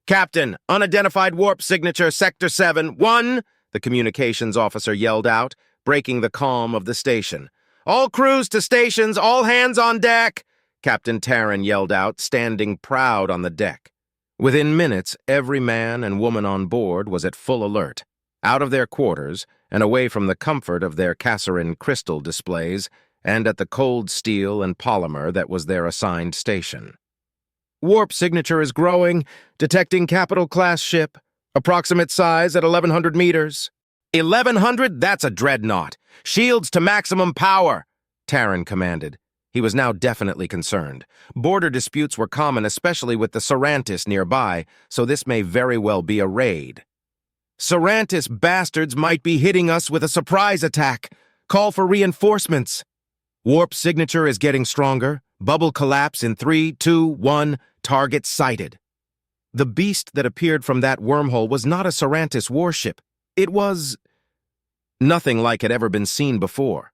"Captain, unidentified warp signature, Sector 7, 1, the communications officer yelled out, breaking the calm of the station. "All crews to stations, all hands on deck!" Captain Taryn yelled out, standing proud on the deck. Within minutes, every man and woman on board was at full alert, out of their quarters and away from the comfort of their Kasserin crystal displays and at the cold steel and polymer that was their assigned station. "Warp signature is growing, detecting capital-class ship. Approximate size at 1,100 meters. 1,100? That's a dreadnought. Shields to maximum power," Taryn commanded. He was now definitely concerned. Border disputes were common, especially with the Serantis nearby, so this may very well be a raid. "Serantis bastards might be hitting us with a surprise attack. Call for reinforcements." "Warp signature is getting stronger. Bubble collapse in 3, 2, 1. Target sighted." The beast that appeared from that wormhole was not a Serantis warship. It was nothing like had ever been seen before.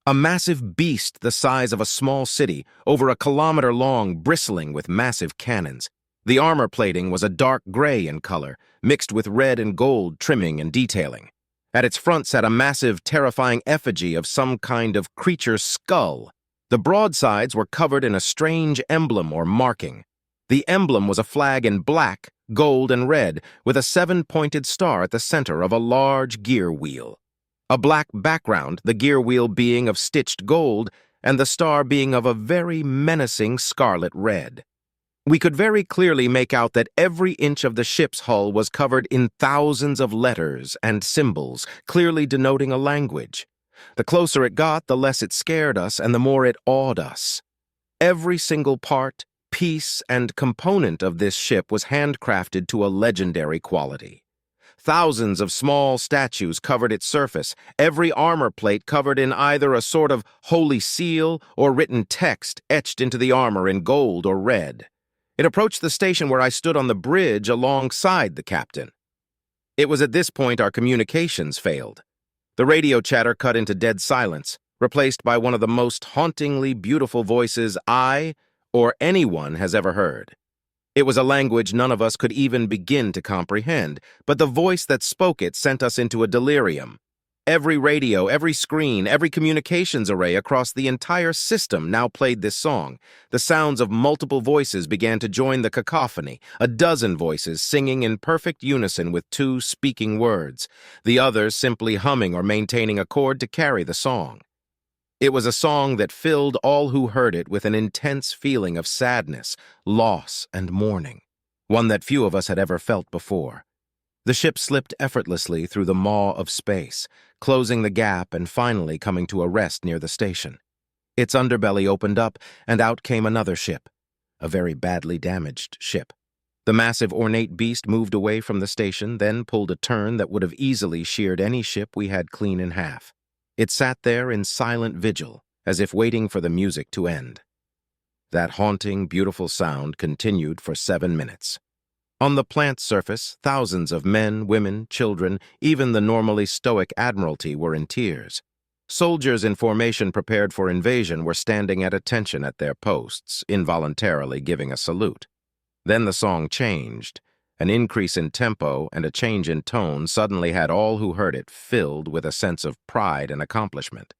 A massive beast the size of a small city, over a kilometer long, bristling with massive cannons. The armor plating was a dark gray in color, mixed with red and gold trimming and detailing. At its front sat a massive, terrifying effigy of some kind of creature's skull. The broadsides were covered in a strange emblem or marking. The emblem was a flag in black, gold, and red, with a 7-pointed star at the center of a large gear wheel. A black background, the gear wheel being of stitched gold, and the star being of a very menacing scarlet red. We could very clearly make out that every inch of the ship's hull was covered in thousands of letters and symbols, clearly denoting a language. The closer it got, the less it scared us and the more it awed us. Every single part, piece, and component of this ship was handcrafted to a legendary quality. Thousands of small statues covered its surface, every armor plate covered in either a sort of holy seal or written text etched into the armor in gold or red. It approached the station where I stood on the bridge alongside the captain. It was at this point our communications failed. The radio chatter cut into dead silence, replaced by one of the most hauntingly beautiful voices I or anyone has ever heard. It was a language none of us could even begin to comprehend, but the voice that spoke it sent us into a delirium. Every radio, every screen, every communications array across the entire system now played this song. The sounds of multiple voices began to join the cacophony, a dozen voices singing in perfect unison with 2 speaking words, the others simply humming or maintaining a chord to carry the song. It was a song that filled all who heard it with an intense feeling of sadness, loss, and mourning, one that few of us had ever felt before. The ship slipped effortlessly through the maw of space, closing the gap and finally coming to a rest near the station. Its underbelly opened up, and out came another ship, a very badly damaged ship. The massive ornate beast moved away from the station, then pulled a turn that would have easily sheared any ship we had clean in half. It sat there in silent vigil, as if waiting for the music to end. That haunting, beautiful sound continued for 7 minutes. On the plant surface, thousands of men, women, children, even the normally stoic Admiralty were in tears. Soldiers in formation prepared for invasion were standing at attention at their posts, involuntarily giving a salute. Then the song changed. An increase in tempo and a change in tone suddenly had all who heard it filled with a sense of pride and accomplishment.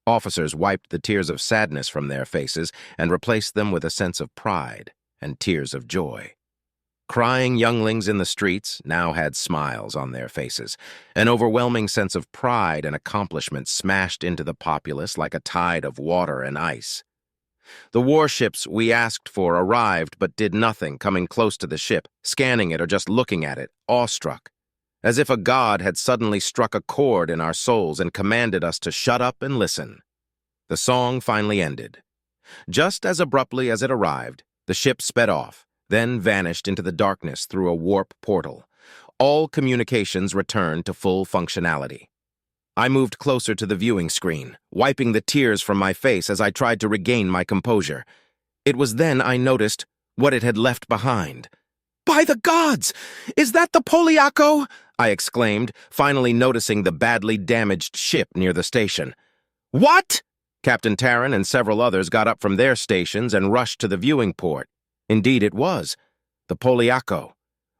Officers wiped the tears of sadness from their faces and replaced them with a sense of pride and tears of joy. Crying younglings in the streets now had smiles on their faces. An overwhelming sense of pride and accomplishment smashed into the populace like a tide of water and ice. The warships we asked for arrived but did nothing, coming close to the ship, scanning it or just looking at it, awestruck, as if a god had suddenly struck a chord in our souls and commanded us to shut up and listen. The song finally ended. Just as abruptly as it arrived, the ship sped off, then vanished into the darkness through a warp portal. All communications returned to full functionality. I moved closer to the viewing screen, wiping the tears from my face as I tried to regain my composure. It was then I noticed what it had left behind. "By the gods! Is that the Poliaco?" I exclaimed, finally noticing the badly damaged ship near the station. "What?" Captain Taryn and several others got up from their stations and rushed to the viewing port. Indeed it was. The Poliaco.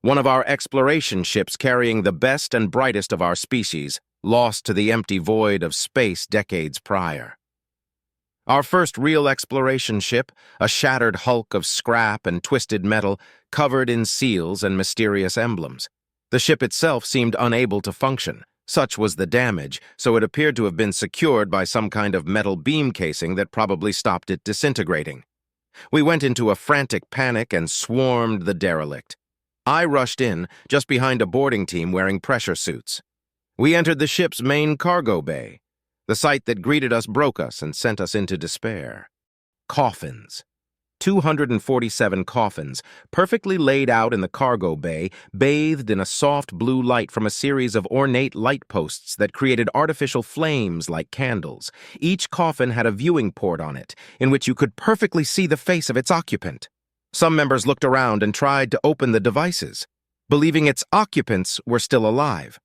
One of our exploration ships carrying the best and brightest of our species, lost to the empty void of space decades prior. Our first real exploration ship, a shattered hulk of scrap and twisted metal, covered in seals and mysterious emblems. The ship itself seemed unable to function. Such was the damage, so it appeared to have been secured by some kind of metal beam casing that probably stopped it disintegrating. We went into a frantic panic and swarmed the derelict. I rushed in, just behind a boarding team wearing pressure suits. We entered the ship's main cargo bay. The sight that greeted us broke us and sent us into despair. Coffins. 247 coffins, perfectly laid out in the cargo bay, bathed in a soft blue light from a series of ornate light posts that created artificial flames like candles. Each coffin had a viewing port on it, in which you could perfectly see the face of its occupant. Some members looked around and tried to open the devices, believing its occupants were still alive.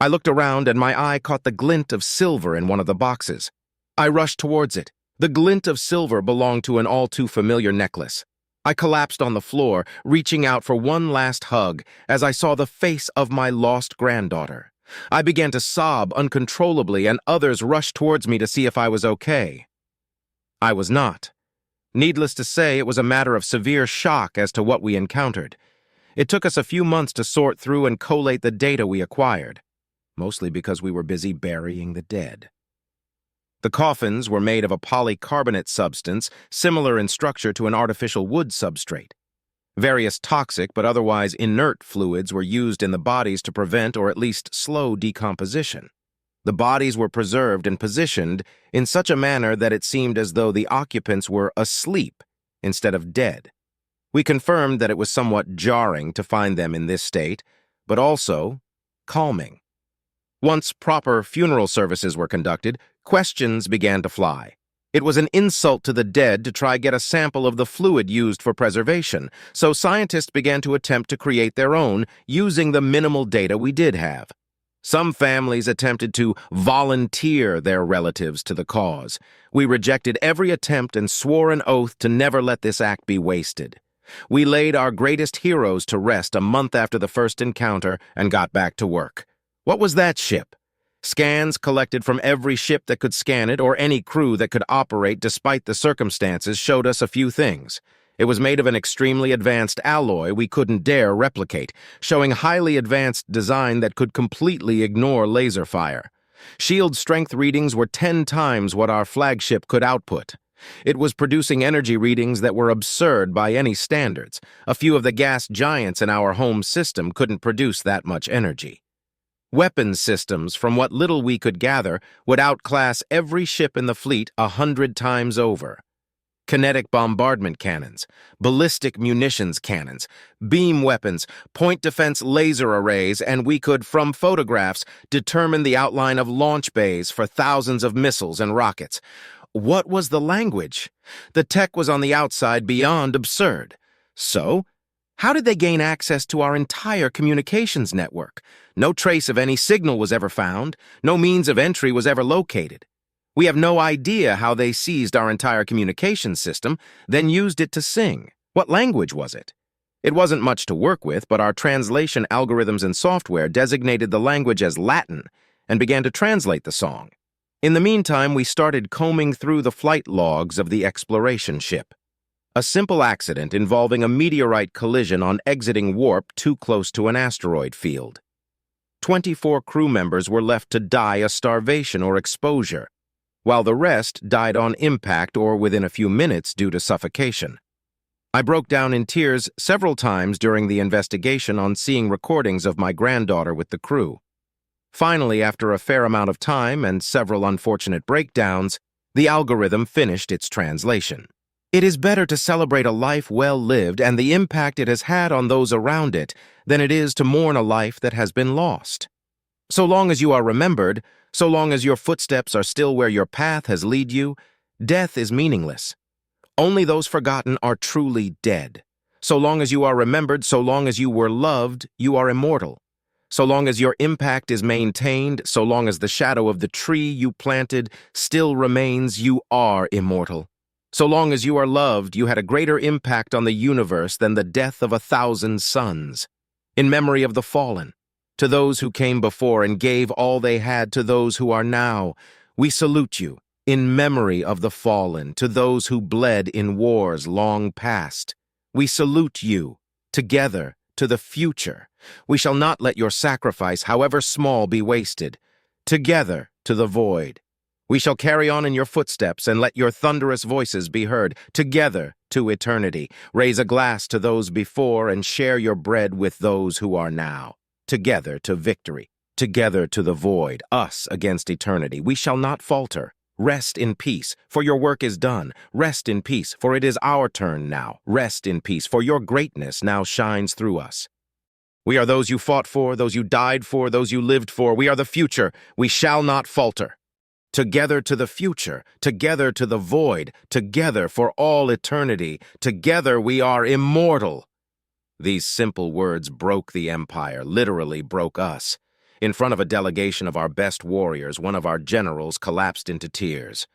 I looked around and my eye caught the glint of silver in one of the boxes. I rushed towards it. The glint of silver belonged to an all-too-familiar necklace. I collapsed on the floor, reaching out for one last hug as I saw the face of my lost granddaughter. I began to sob uncontrollably, and others rushed towards me to see if I was okay. I was not. Needless to say, it was a matter of severe shock as to what we encountered. It took us a few months to sort through and collate the data we acquired, mostly because we were busy burying the dead. The coffins were made of a polycarbonate substance similar in structure to an artificial wood substrate. Various toxic but otherwise inert fluids were used in the bodies to prevent or at least slow decomposition. The bodies were preserved and positioned in such a manner that it seemed as though the occupants were asleep instead of dead. We confirmed that it was somewhat jarring to find them in this state, but also calming. Once proper funeral services were conducted, questions began to fly. It was an insult to the dead to try get a sample of the fluid used for preservation, so scientists began to attempt to create their own using the minimal data we did have. Some families attempted to volunteer their relatives to the cause. We rejected every attempt and swore an oath to never let this act be wasted. We laid our greatest heroes to rest a month after the first encounter and got back to work. What was that ship? Scans collected from every ship that could scan it or any crew that could operate despite the circumstances showed us a few things. It was made of an extremely advanced alloy we couldn't dare replicate, showing highly advanced design that could completely ignore laser fire. Shield strength readings were 10 times what our flagship could output. It was producing energy readings that were absurd by any standards. A few of the gas giants in our home system couldn't produce that much energy. Weapons systems, from what little we could gather, would outclass every ship in the fleet 100 times over. Kinetic bombardment cannons, ballistic munitions cannons, beam weapons, point defense laser arrays, and we could, from photographs, determine the outline of launch bays for thousands of missiles and rockets. What was the language? The tech was on the outside beyond absurd. So, how did they gain access to our entire communications network? No trace of any signal was ever found. No means of entry was ever located. We have no idea how they seized our entire communications system, then used it to sing. What language was it? It wasn't much to work with, but our translation algorithms and software designated the language as Latin and began to translate the song. In the meantime, we started combing through the flight logs of the exploration ship. A simple accident involving a meteorite collision on exiting warp too close to an asteroid field. 24 crew members were left to die of starvation or exposure, while the rest died on impact or within a few minutes due to suffocation. I broke down in tears several times during the investigation on seeing recordings of my granddaughter with the crew. Finally, after a fair amount of time and several unfortunate breakdowns, the algorithm finished its translation. It is better to celebrate a life well lived and the impact it has had on those around it than it is to mourn a life that has been lost. So long as you are remembered, so long as your footsteps are still where your path has led you, death is meaningless. Only those forgotten are truly dead. So long as you are remembered, so long as you were loved, you are immortal. So long as your impact is maintained, so long as the shadow of the tree you planted still remains, you are immortal. So long as you are loved, you had a greater impact on the universe than the death of 1,000 suns. in memory of the fallen, to those who came before and gave all they had to those who are now. We salute you, in memory of the fallen, to those who bled in wars long past. We salute you, together, to the future. We shall not let your sacrifice, however small, be wasted. Together, to the void. We shall carry on in your footsteps and let your thunderous voices be heard. Together, to eternity. Raise a glass to those before and share your bread with those who are now. Together, to victory. Together, to the void, us against eternity. We shall not falter. Rest in peace, for your work is done. Rest in peace, for it is our turn now. Rest in peace, for your greatness now shines through us. We are those you fought for, those you died for, those you lived for. We are the future. We shall not falter. Together to the future, together to the void, together for all eternity. Together we are immortal. These simple words broke the empire, literally broke us. In front of a delegation of our best warriors, one of our generals collapsed into tears.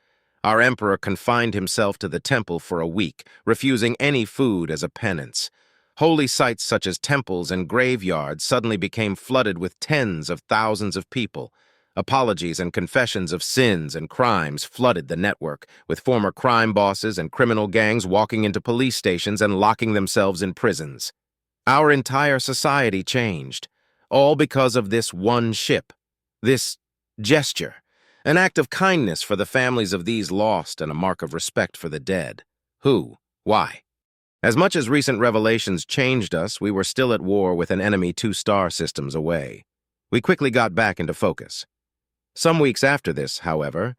Our emperor confined himself to the temple for a week, refusing any food as a penance. Holy sites such as temples and graveyards suddenly became flooded with tens of thousands of people. Apologies and confessions of sins and crimes flooded the network, with former crime bosses and criminal gangs walking into police stations and locking themselves in prisons. Our entire society changed, all because of this one ship, this gesture, an act of kindness for the families of these lost and a mark of respect for the dead. Who? Why? As much as recent revelations changed us, we were still at war with an enemy 2 star systems away. We quickly got back into focus. Some weeks after this, however,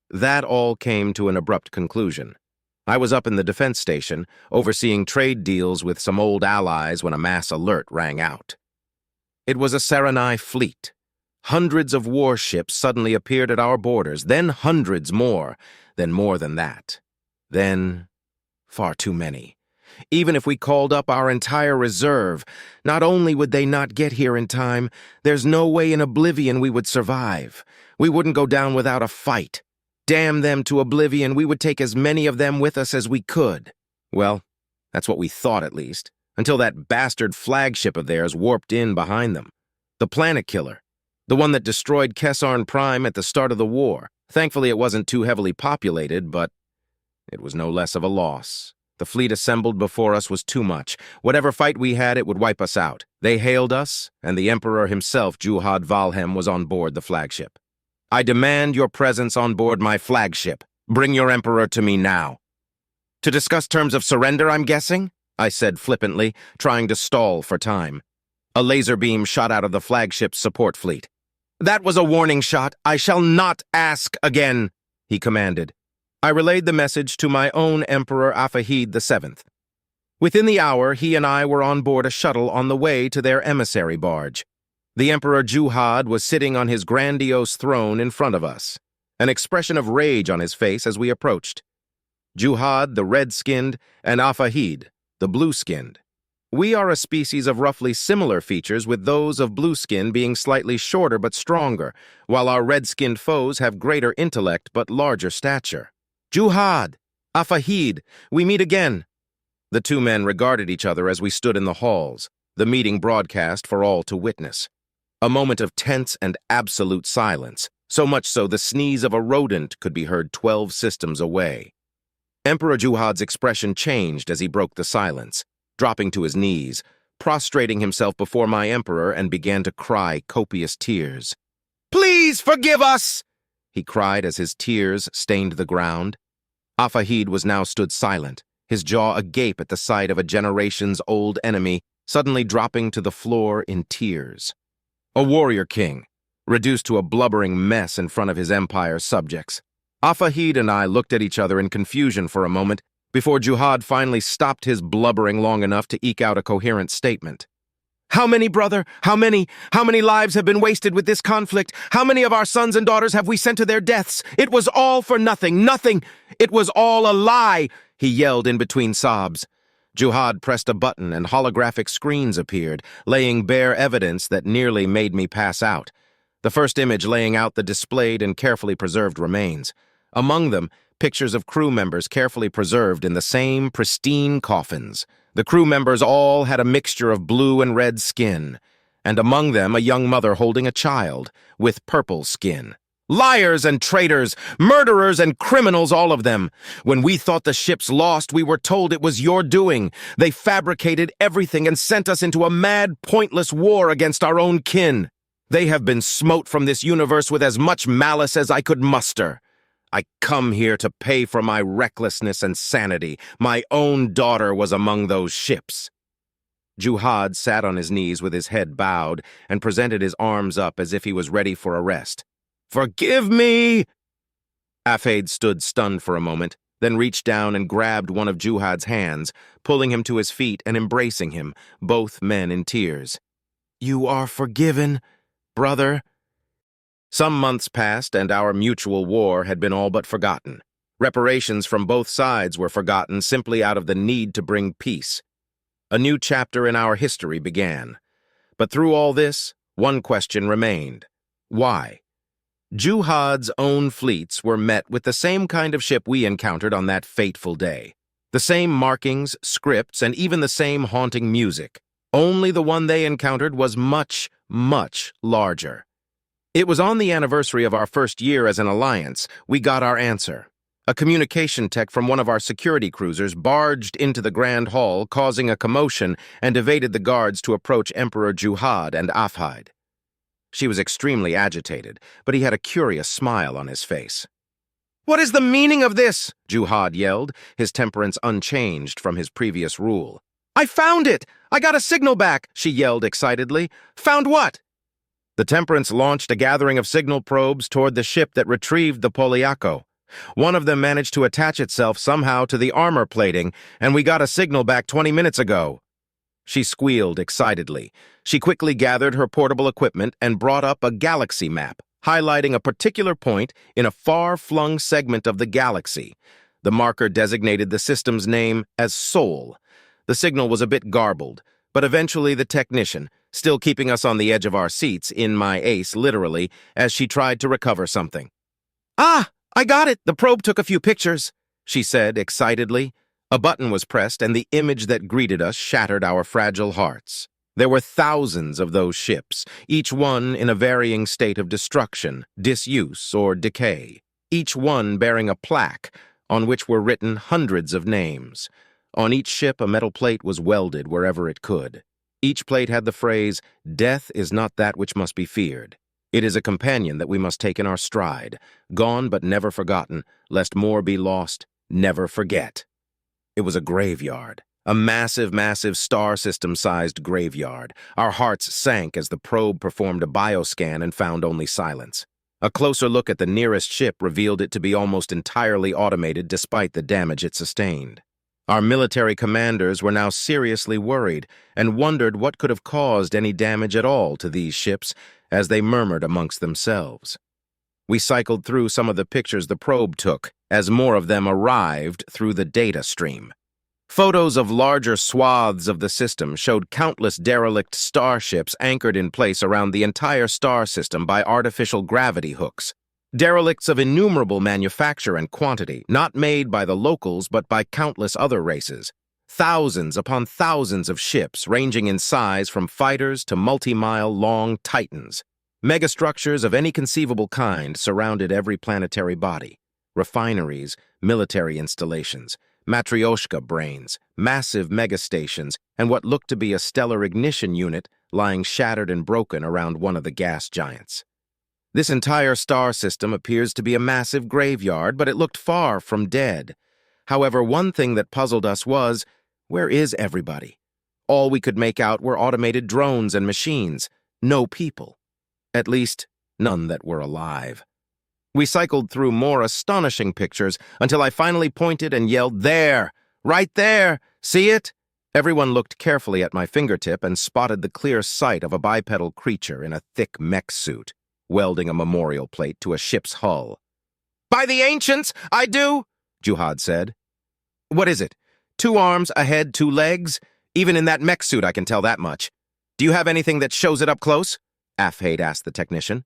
that all came to an abrupt conclusion. I was up in the defense station, overseeing trade deals with some old allies when a mass alert rang out. It was a Serenai fleet. Hundreds of warships suddenly appeared at our borders, then hundreds more, then more than that. Then far too many. Even if we called up our entire reserve, not only would they not get here in time, there's no way in oblivion we would survive. We wouldn't go down without a fight. Damn them to oblivion, we would take as many of them with us as we could. Well, that's what we thought at least, until that bastard flagship of theirs warped in behind them. The Planet Killer. The one that destroyed Kesarn Prime at the start of the war. Thankfully, it wasn't too heavily populated, but it was no less of a loss. The fleet assembled before us was too much. Whatever fight we had, it would wipe us out. They hailed us, and the Emperor himself, Juhad Valhem, was on board the flagship. I demand your presence on board my flagship. Bring your Emperor to me now. To discuss terms of surrender, I'm guessing? I said flippantly, trying to stall for time. A laser beam shot out of the flagship's support fleet. That was a warning shot. I shall not ask again, he commanded. I relayed the message to my own Emperor Afahid VII. Within the hour, he and I were on board a shuttle on the way to their emissary barge. The Emperor Juhad was sitting on his grandiose throne in front of us, an expression of rage on his face as we approached. Juhad, the red-skinned, and Afahid, the blue-skinned. We are a species of roughly similar features, with those of blue skin being slightly shorter but stronger, while our red-skinned foes have greater intellect but larger stature. Juhad, Afahid, we meet again. The two men regarded each other as we stood in the halls, the meeting broadcast for all to witness. A moment of tense and absolute silence, so much so the sneeze of a rodent could be heard 12 systems away. Emperor Juhad's expression changed as he broke the silence, dropping to his knees, prostrating himself before my emperor, and began to cry copious tears. "Please forgive us!" he cried as his tears stained the ground. Afahid was now stood silent, his jaw agape at the sight of a generations-old enemy suddenly dropping to the floor in tears. A warrior king, reduced to a blubbering mess in front of his empire's subjects. Afahid and I looked at each other in confusion for a moment before Juhad finally stopped his blubbering long enough to eke out a coherent statement. "How many, brother? How many? How many lives have been wasted with this conflict? How many of our sons and daughters have we sent to their deaths? It was all for nothing, nothing! It was all a lie!" he yelled in between sobs. Juhad pressed a button and holographic screens appeared, laying bare evidence that nearly made me pass out. The first image laying out the displayed and carefully preserved remains. Among them, pictures of crew members carefully preserved in the same pristine coffins. The crew members all had a mixture of blue and red skin, and among them a young mother holding a child with purple skin. Liars and traitors, murderers and criminals, all of them. When we thought the ship's lost, we were told it was your doing. They fabricated everything and sent us into a mad, pointless war against our own kin. They have been smote from this universe with as much malice as I could muster. I come here to pay for my recklessness and sanity. My own daughter was among those ships. Juhad sat on his knees with his head bowed and presented his arms up as if he was ready for arrest. "Forgive me!" Afade stood stunned for a moment, then reached down and grabbed one of Juhad's hands, pulling him to his feet and embracing him, both men in tears. "You are forgiven, brother." Some months passed, and our mutual war had been all but forgotten. Reparations from both sides were forgotten simply out of the need to bring peace. A new chapter in our history began. But through all this, one question remained. Why? Juhad's own fleets were met with the same kind of ship we encountered on that fateful day. The same markings, scripts, and even the same haunting music. Only the one they encountered was much, much larger. It was on the anniversary of our first year as an alliance we got our answer. A communication tech from one of our security cruisers barged into the Grand Hall, causing a commotion, and evaded the guards to approach Emperor Juhad and Afhide. She was extremely agitated, but he had a curious smile on his face. "What is the meaning of this?" Juhad yelled, his temperance unchanged from his previous rule. "I found it! I got a signal back!" she yelled excitedly. "Found what?" The temperance launched a gathering of signal probes toward the ship that retrieved the Poliaco. One of them managed to attach itself somehow to the armor plating, and we got a signal back 20 minutes ago. She squealed excitedly. She quickly gathered her portable equipment and brought up a galaxy map, highlighting a particular point in a far-flung segment of the galaxy. The marker designated the system's name as Sol. The signal was a bit garbled, but eventually the technician, still keeping us on the edge of our seats, in my ace literally, as she tried to recover something. "Ah, I got it! The probe took a few pictures," she said excitedly. A button was pressed, and the image that greeted us shattered our fragile hearts. There were thousands of those ships, each one in a varying state of destruction, disuse, or decay, each one bearing a plaque on which were written hundreds of names. On each ship, a metal plate was welded wherever it could. Each plate had the phrase, "Death is not that which must be feared. It is a companion that we must take in our stride, gone but never forgotten, lest more be lost, never forget." It was a graveyard, a massive, massive star system-sized graveyard. Our hearts sank as the probe performed a bioscan and found only silence. A closer look at the nearest ship revealed it to be almost entirely automated despite the damage it sustained. Our military commanders were now seriously worried and wondered what could have caused any damage at all to these ships as they murmured amongst themselves. We cycled through some of the pictures the probe took as more of them arrived through the data stream. Photos of larger swaths of the system showed countless derelict starships anchored in place around the entire star system by artificial gravity hooks. Derelicts of innumerable manufacture and quantity, not made by the locals but by countless other races. Thousands upon thousands of ships ranging in size from fighters to multi-mile-long titans. Megastructures of any conceivable kind surrounded every planetary body. Refineries, military installations, matryoshka brains, massive megastations, and what looked to be a stellar ignition unit lying shattered and broken around one of the gas giants. This entire star system appears to be a massive graveyard, but it looked far from dead. However, one thing that puzzled us was, where is everybody? All we could make out were automated drones and machines, no people. At least, none that were alive. We cycled through more astonishing pictures until I finally pointed and yelled, "There! Right there! See it?" Everyone looked carefully at my fingertip and spotted the clear sight of a bipedal creature in a thick mech suit, welding a memorial plate to a ship's hull. "By the ancients, I do," Juhad said. "What is it? 2 arms, a head, 2 legs? Even in that mech suit I can tell that much. Do you have anything that shows it up close?" Afhade asked the technician.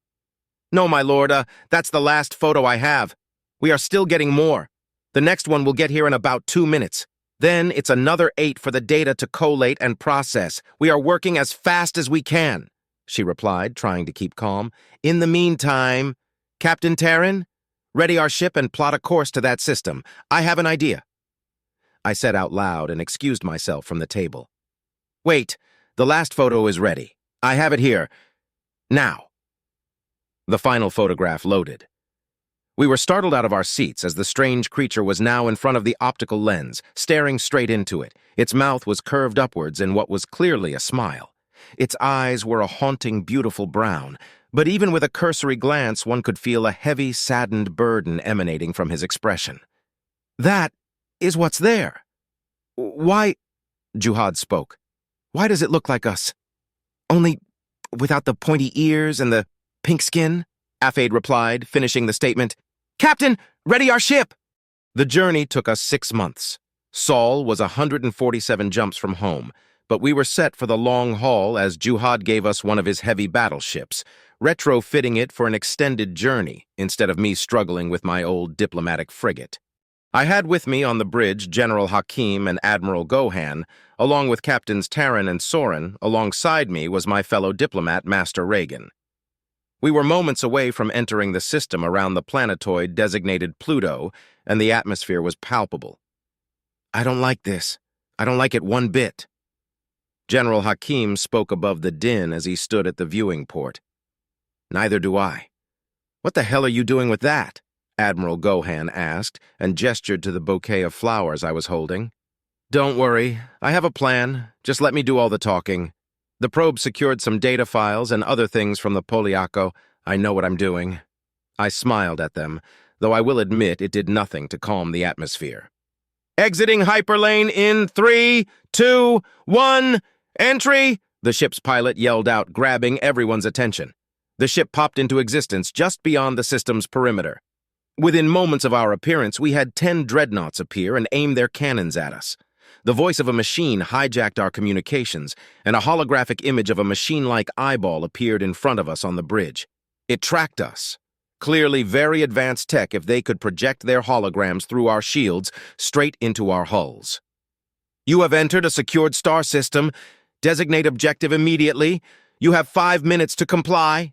"No, my lord, that's the last photo I have. We are still getting more. The next one will get here in about 2 minutes. Then it's another 8 for the data to collate and process. We are working as fast as we can, she replied, trying to keep calm. In the meantime, Captain Terran, ready our ship and plot a course to that system. I have an idea. I said out loud and excused myself from the table. Wait, the last photo is ready. I have it here. Now. The final photograph loaded. We were startled out of our seats as the strange creature was now in front of the optical lens, staring straight into it. Its mouth was curved upwards in what was clearly a smile. Its eyes were a haunting, beautiful brown, but even with a cursory glance, one could feel a heavy, saddened burden emanating from his expression. That is what's there. Why, Juhad spoke, why does it look like us? Only without the pointy ears and the pink skin? Afade replied, finishing the statement. Captain, ready our ship! The journey took us 6 months. Sol was 147 jumps from home, but we were set for the long haul as Juhad gave us one of his heavy battleships, retrofitting it for an extended journey instead of me struggling with my old diplomatic frigate. I had with me on the bridge General Hakim and Admiral Gohan, along with Captains Terran and Soren. Alongside me was my fellow diplomat, Master Reagan. We were moments away from entering the system around the planetoid designated Pluto, and the atmosphere was palpable. I don't like this. I don't like it one bit. General Hakim spoke above the din as he stood at the viewing port. Neither do I. What the hell are you doing with that? Admiral Gohan asked, and gestured to the bouquet of flowers I was holding. Don't worry, I have a plan. Just let me do all the talking. The probe secured some data files and other things from the Poliaco. I know what I'm doing. I smiled at them, though I will admit it did nothing to calm the atmosphere. Exiting hyperlane in 3, 2, 1, entry! The ship's pilot yelled out, grabbing everyone's attention. The ship popped into existence just beyond the system's perimeter. Within moments of our appearance, we had 10 dreadnoughts appear and aim their cannons at us. The voice of a machine hijacked our communications, and a holographic image of a machine-like eyeball appeared in front of us on the bridge. It tracked us. Clearly very advanced tech if they could project their holograms through our shields straight into our hulls. You have entered a secured star system. Designate objective immediately. You have 5 minutes to comply.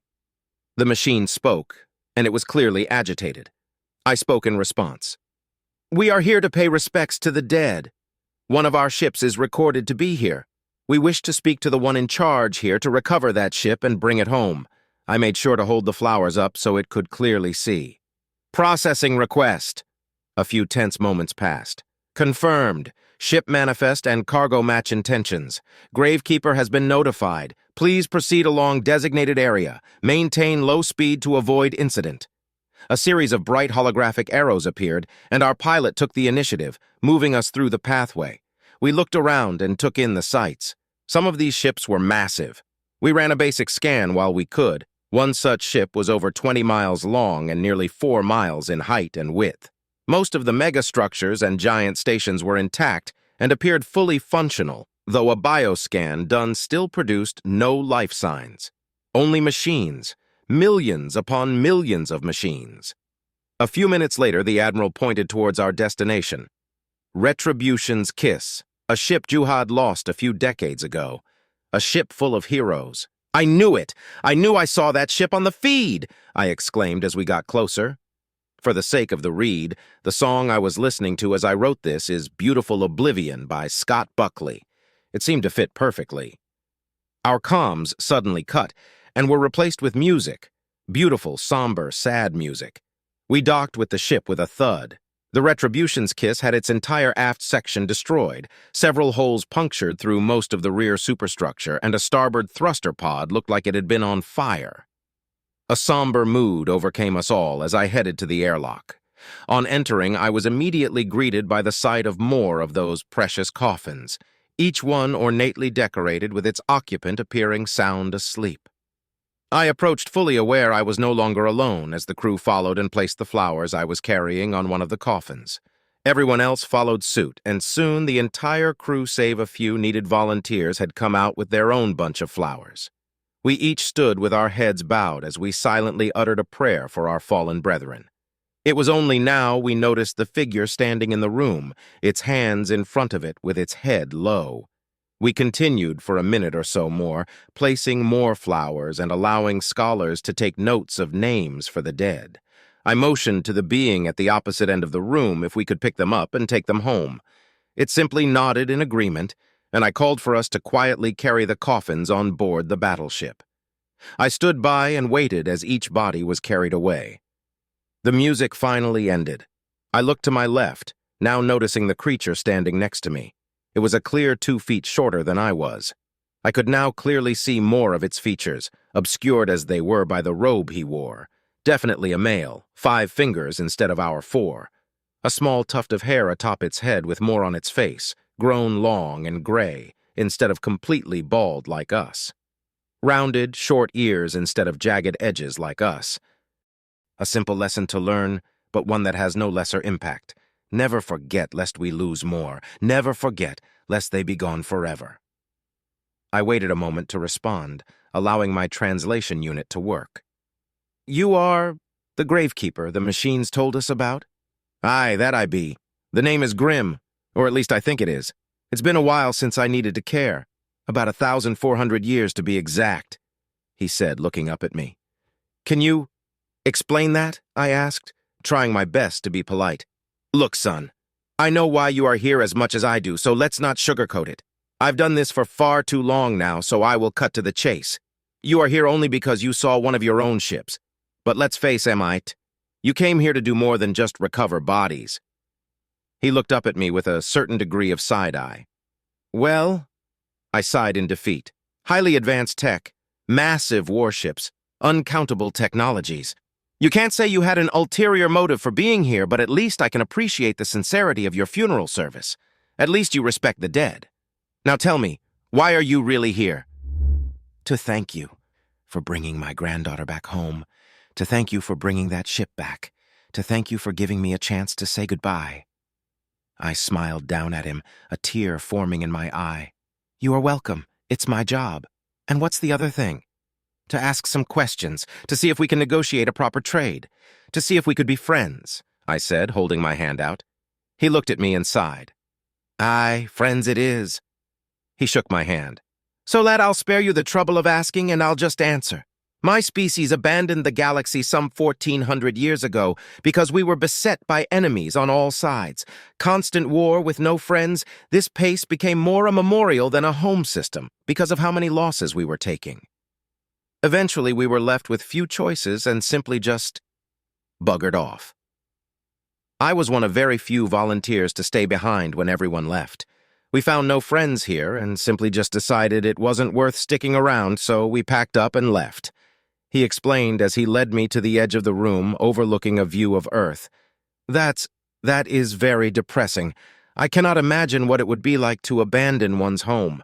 The machine spoke, and it was clearly agitated. I spoke in response. We are here to pay respects to the dead. One of our ships is recorded to be here. We wish to speak to the one in charge here to recover that ship and bring it home. I made sure to hold the flowers up so it could clearly see. Processing request. A few tense moments passed. Confirmed. Ship manifest and cargo match intentions. Gravekeeper has been notified. Please proceed along designated area. Maintain low speed to avoid incident. A series of bright holographic arrows appeared, and our pilot took the initiative, moving us through the pathway. We looked around and took in the sights. Some of these ships were massive. We ran a basic scan while we could. One such ship was over 20 miles long and nearly 4 miles in height and width. Most of the megastructures and giant stations were intact and appeared fully functional, though a bioscan done still produced no life signs. Only machines. Millions upon millions of machines. A few minutes later, the Admiral pointed towards our destination. Retribution's Kiss, a ship Juhad lost a few decades ago. A ship full of heroes. I knew it! I knew I saw that ship on the feed! I exclaimed as we got closer. For the sake of the read, the song I was listening to as I wrote this is Beautiful Oblivion by Scott Buckley. It seemed to fit perfectly. Our comms suddenly cut, and were replaced with music. Beautiful, somber, sad music. We docked with the ship with a thud. The Retribution's Kiss had its entire aft section destroyed, several holes punctured through most of the rear superstructure, and a starboard thruster pod looked like it had been on fire. A somber mood overcame us all as I headed to the airlock. On entering, I was immediately greeted by the sight of more of those precious coffins, each one ornately decorated with its occupant appearing sound asleep. I approached fully aware I was no longer alone as the crew followed and placed the flowers I was carrying on one of the coffins. Everyone else followed suit, and soon the entire crew save a few needed volunteers had come out with their own bunch of flowers. We each stood with our heads bowed as we silently uttered a prayer for our fallen brethren. It was only now we noticed the figure standing in the room, its hands in front of it with its head low. We continued for a minute or so more, placing more flowers and allowing scholars to take notes of names for the dead. I motioned to the being at the opposite end of the room if we could pick them up and take them home. It simply nodded in agreement, and I called for us to quietly carry the coffins on board the battleship. I stood by and waited as each body was carried away. The music finally ended. I looked to my left, now noticing the creature standing next to me. It was a clear 2 feet shorter than I was. I could now clearly see more of its features, obscured as they were by the robe he wore. Definitely a male, 5 fingers instead of our 4. A small tuft of hair atop its head with more on its face, grown long and gray, instead of completely bald like us. Rounded, short ears instead of jagged edges like us. A simple lesson to learn, but one that has no lesser impact. Never forget lest we lose more. Never forget lest they be gone forever. I waited a moment to respond, allowing my translation unit to work. You are the gravekeeper the machines told us about? Aye, that I be. The name is Grim, or at least I think it is. It's been a while since I needed to care. About 1,400 years to be exact, he said, looking up at me. Can you explain that? I asked, trying my best to be polite. Look, son, I know why you are here as much as I do, so let's not sugarcoat it. I've done this for far too long now, so I will cut to the chase. You are here only because you saw one of your own ships. But let's face it, you came here to do more than just recover bodies. He looked up at me with a certain degree of side-eye. Well, I sighed in defeat. Highly advanced tech, massive warships, uncountable technologies. You can't say you had an ulterior motive for being here, but at least I can appreciate the sincerity of your funeral service. At least you respect the dead. Now tell me, why are you really here? To thank you for bringing my granddaughter back home. To thank you for bringing that ship back. To thank you for giving me a chance to say goodbye. I smiled down at him, a tear forming in my eye. You are welcome. It's my job. And what's the other thing? To ask some questions, to see if we can negotiate a proper trade, to see if we could be friends, I said, holding my hand out. He looked at me and sighed. Aye, friends it is. He shook my hand. So, lad, I'll spare you the trouble of asking, and I'll just answer. My species abandoned the galaxy some 1,400 years ago because we were beset by enemies on all sides. Constant war with no friends, this pace became more a memorial than a home system because of how many losses we were taking. Eventually, we were left with few choices and simply just buggered off. I was one of very few volunteers to stay behind when everyone left. We found no friends here and simply just decided it wasn't worth sticking around, so we packed up and left. He explained as he led me to the edge of the room overlooking a view of Earth. That is very depressing. I cannot imagine what it would be like to abandon one's home.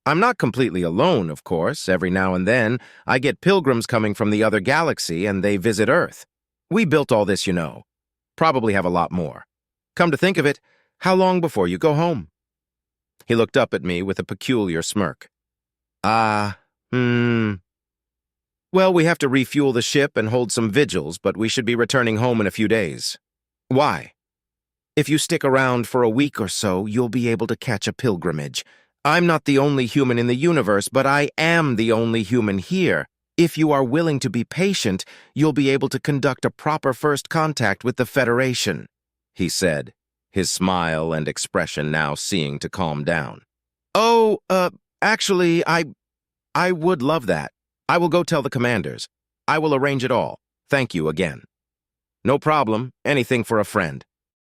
I'm not completely alone, of course. Every now and then, I get pilgrims coming from the other galaxy and they visit Earth. We built all this, you know. Probably have a lot more. Come to think of it, how long before you go home? He looked up at me with a peculiar smirk. Well, we have to refuel the ship and hold some vigils, but we should be returning home in a few days. Why? If you stick around for a week or so, you'll be able to catch a pilgrimage. I'm not the only human in the universe, but I am the only human here. If you are willing to be patient, you'll be able to conduct a proper first contact with the Federation, he said, his smile and expression now seeming to calm down. Oh, actually, I would love that. I will go tell the commanders. I will arrange it all. Thank you again. No problem. Anything for a friend.